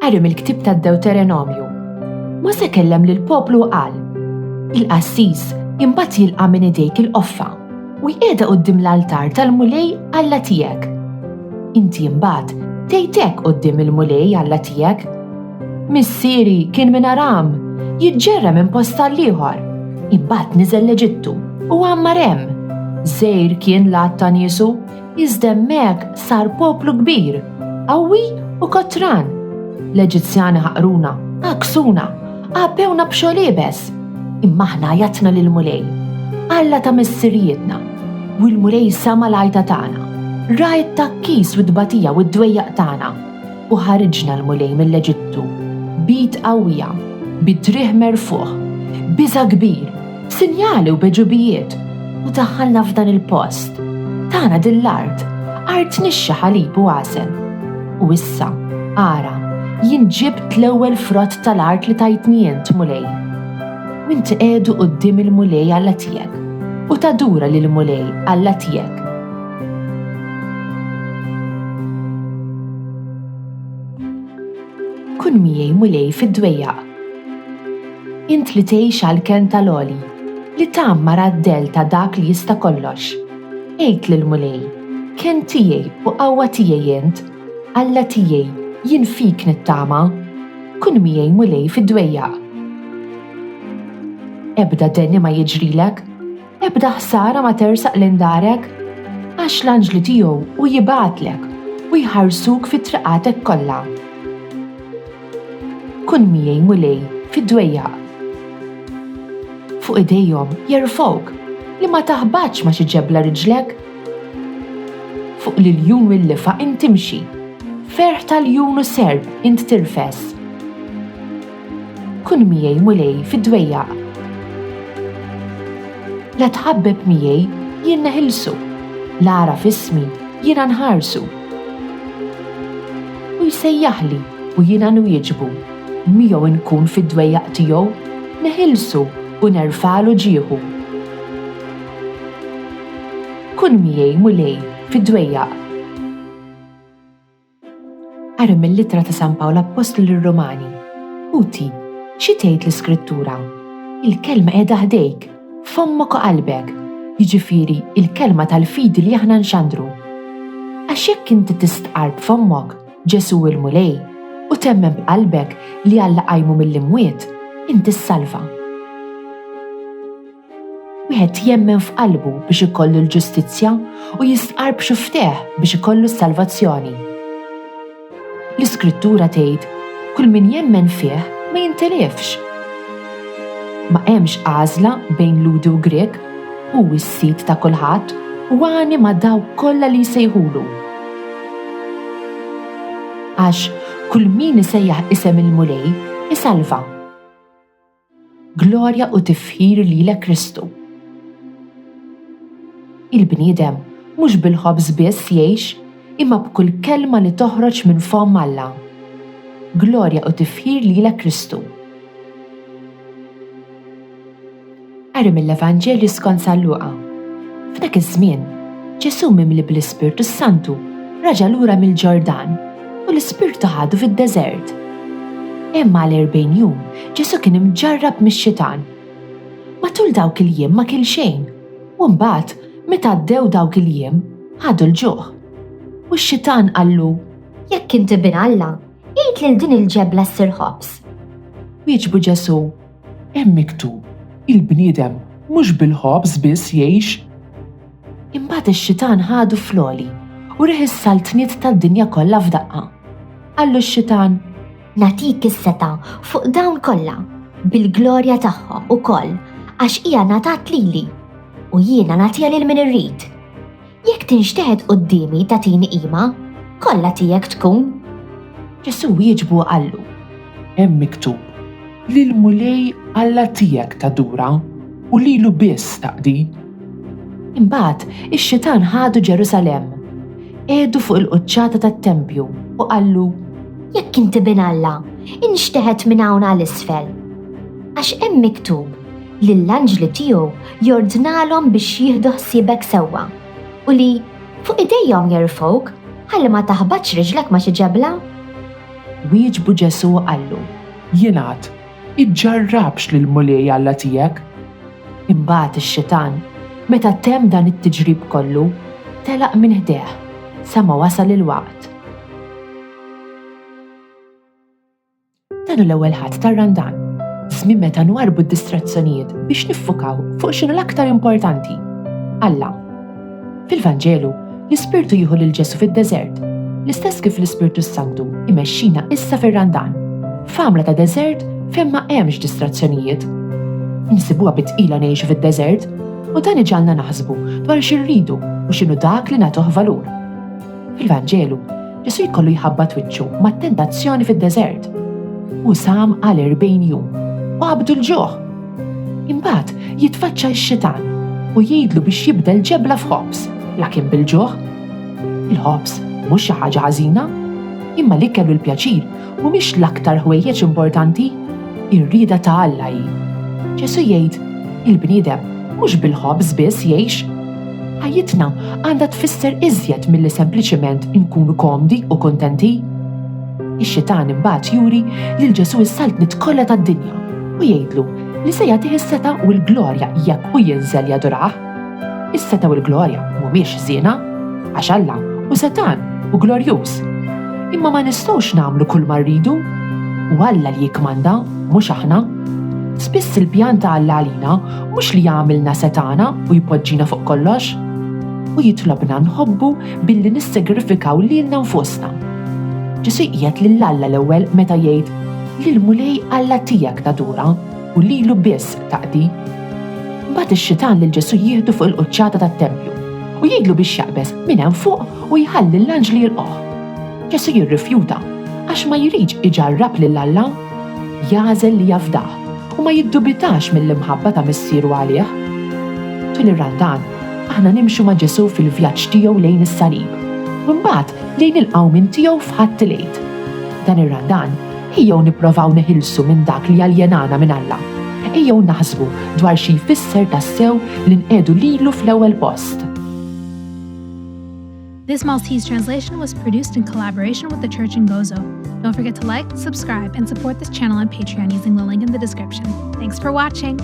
Qari mill-Ktieb tad-Dewteronomju. Mose kellem lill-poplu u qal: il-qassis imbagħad jilqa' minn idejk il-qoffa u jqiegħda quddiem l-altar tal-mulej Alla tiegħek. Inti imbagħad tgħidlek quddiem il-mulej Alla tiegħek: Missieri kien minn Aram, jiġġerra minn post tal-ieħor, imbagħad niżel l-Eġittu u għammar hemm. Żgħir kien lat ta' niesu, iżda hemmhekk sar poplu kbir, qawwi u kotran. L-Eġizzjani ħaqruna, aksuna, għabbewna b'xogħol iebes, imma aħna għajatna lill-mulej, Alla ta' missirietna, u l-mulej sama l-għajta tagħna, rajt ta' kis u d-batija u d-dwejjaq tagħna, u ħariġna l-mulej mill-Eġittu, bid qawwija, bid-drieħ merfuħ, biża' kbir, sinjali u beġubijiet, u daħħalna f'dan il-post. Tagħna din l-art, art nixxa ħalib u għasel. U issa, ara, jien ġibt l-ewwel frott tal-art li tajtni int mulej. U inti qiegħdu quddiem il-mulej Alla tiegħek u tadura lill-mulej Alla tiegħek. Kun miegħi mulej fid-dwejjaq. Int li tgħix għall-ken tal-għoli, li tagħmmar għad-del ta' dak li jista' kollox. Għid lill-mulej: kien tiegħi u qawwa tiegħi int, Alla tiegħi jien fik nittama, kun miegħi mulej fid-dwejjaq. Ebda denni ma jiġrilek, ebda ħsara ma tersaq l-indarek, għax l-anġli tiegħu u jibgħatlek u jħarsuk fit-triqatek kollha. Kun miegħi mulej fid-dwejjaq. Fuq idejhom jerfgħuk li ma taħbadx ma xi ġebla riġlek. Fuq l-iljun u l-lifa int timxi, ferħ tal-jun u serb int tirfes. Kun miegħi mulej fid-dwejjaq. La tħabbeb miegħi jien neħilsu, la ara f'ismi jiena nħarsu. U jsejjaħli u jiena nwieġbu, miegħu nkun fid-dwejjaq tiegħu, neħilsu u nerfalu ġieħu. Kun miegħi mulej fid-dwejjaq. Qari mill-Littra ta' San Pawl Apostolu lir-Rumani. Uti, xi tgħid l-Iskrittura? Il-kelma qiegħda ħdejk, f'ommok u qalbek, jiġifieri il-kelma tal-fidi li aħna nxandru. Għax jekk inti tistqarb f'ommok Ġesu il-mulej u temmem b'qalbek li Alla qajmu mill-imwiet, inti s-salva. Wieħed jemmen f'qalbu biex ikollu l-ġustizzja u jistqarb xufteh biex ikollu s-salvazzjoni. L-Iskrittura tgħid: kull min jemmen fih ma jintelefx. Ma hemmx għażla bejn Ludi u Grek, u s-sit ta' kulħadd u għani ma' dawk kollha li jsejħulu. Għax kull min isejjaħ isem il-mulej isalva. Glorja u tifħir lilek Kristu. Il-bniedem mhux bil-ħobż biss jgħix, imma b'kull kelma li toħroġ minn fom Alla. Glorja u tifħir lilek Kristu. Qari mill-Evanġelju skont San Luqa. F'dak iż-żmien, Ġesu mimli bl-Ispirtu Santu raġa' lura mill-Ġordan u l-Ispirtu ħadu fid-deżert. Imma l-40 jum Ġesu kien imġarrab mix-xitan. Matul dawk il-jiem ma kil xejn, u mbagħad meta għaddew dawk il-jiem ħadu l-ġuħ. U x-xitan qallu: jekk inti bin Alla, jgħid lil din il-ġebla ssir ħobs. Wieġbu Ġesu: hemm miktub, il-bniedem mhux bil-ħobż biss jgħix. Imbagħad ix-xitan ħadu floli u reħ is-saltniet tad-dinja kollha f'daqqa. Qallu x-xitan: natik is-seta fuq dawn kollha bil-glorja tagħha ukoll għax hija ngħatat lili u jiena nagħtiha lil min irrid. Jekk tinxteħed qudiemi tagħtini qima, kollha tiegħek tkun. Ġesu wieġbu qallu: hemm miktub, lill-mulej Alla tiegħek tadura u lilu biss taqdi. Imbagħad ix-xitan ħadu Ġerusalemm, qiegħdu fuq il-quċċata tat-Tempju u qallu: jekk inti bin Alla, inxteħed minn hawn għal isfel. Għax hemm miktub lill-anġli tiegħu jordnalhom biex jieħdu ħsiebek sewwa u li fuq idejhom jerfgħuk ħalli ma taħbadx riġlek ma' xi ġebla. Wieġbu Ġesu qallu, Jingħad, iġġarrabx lil mulej Alla tiegħek. imbagħad ix-xitan, meta temm dan it-tiġrib kollu, telaq minn ħdeħ sa ma wasal il-waqt. Dan hu l-ewwel ħadd tar-Randan, żmien meta nwarbu d-distrazzjonijiet biex niffukaw fuq x'inhu l-aktar importanti, Alla. Fil-Vanġelu, l-Ispirtu jieħu lil Ġesu fid-deżert, l-istess kif l-Ispirtu Santu imexxina issa fir-Randan, f'għamla ta' deżert fejn ma hemmx distrazzjonijiet. Insibuha bitqila ngħixu fid-deżert u dan iġalna naħsbu dwar x'irridu u x'inhu dak li nagħtuh valur. Fil-Vanġelu, Ġesu jkollu jħabbat wiċċu mat-tentazzjoni fid-deżert u sam għal 40 jum u qabdu l-ġuħ. Imbagħad jitfaċċa x-xitan u jgħidlu biex jibdel ġebla f'ħobs lakin bil-ġuħ. Il-ħobs mhux xi ħaġa ħażina, imma li kellu l-pjaċir mhumiex l-aktar ħwejjeġ importanti, ir-rieda ta' Alla hi. Ġesu jgħid, il-bniedem mhux bil-ħobs biss jgħix. Ħajjitna għandha tfisser iżjed milli sempliċement inkunu komdi u kontenti. Ix-xitan imbagħad juri lil Ġesu s-saltnit kollha tad-dinja u jgħidlu li se jagħtih is-seta u l-glorja jekk hu jinżel jadurah. Is-seta u l-glorja mhumiex żiena, għax Alla u setan u glorjuż. Imma ma nistgħux nagħmlu kull ma rridu u Alla li jikmanda mhux aħna. Spiss il-pjan ta' Alla għalina mhux li jagħmilna setana u jpoġġina fuq kollox u jitlobna nħobbu billi nissagrifikaw lilna nfusna. Ġesu qiegħed lil Alla l-ewwel meta jgħid lil mulej Alla tiegħek tadura u lilu biss taqdi. Mbagħad ix-xitan lil Ġesu jieħdu fuq il-quċċata tat-tempju u jgħidlu biex jaqbeż minn hemm fuq u jħalli l-anġli jilqgħu. Ġesu jirrifjuta għax ma jridx iġarrab lil Alla, jażel li jafdah u ma jiddubitax mill-imħabba ta' missieru għalih. Tul ir-Randan aħna nimxu ma' Ġesu fil-vjaġġ tiegħu lejn is-salib u mbagħad lejn il-qawmin tiegħu f'ħadd lejt. Dan ir-Randan ejjew nipprovaw neħilsu minn dak li aljenana minn Alla. Ejjew naħsbu dwar xi jfisser tassew li nqedu lilu fl-ewwel post. This Maltese translation was produced in collaboration with the church in Gozo. Don't forget to like, subscribe, and support this channel on Patreon using the link in the description. Thanks for watching!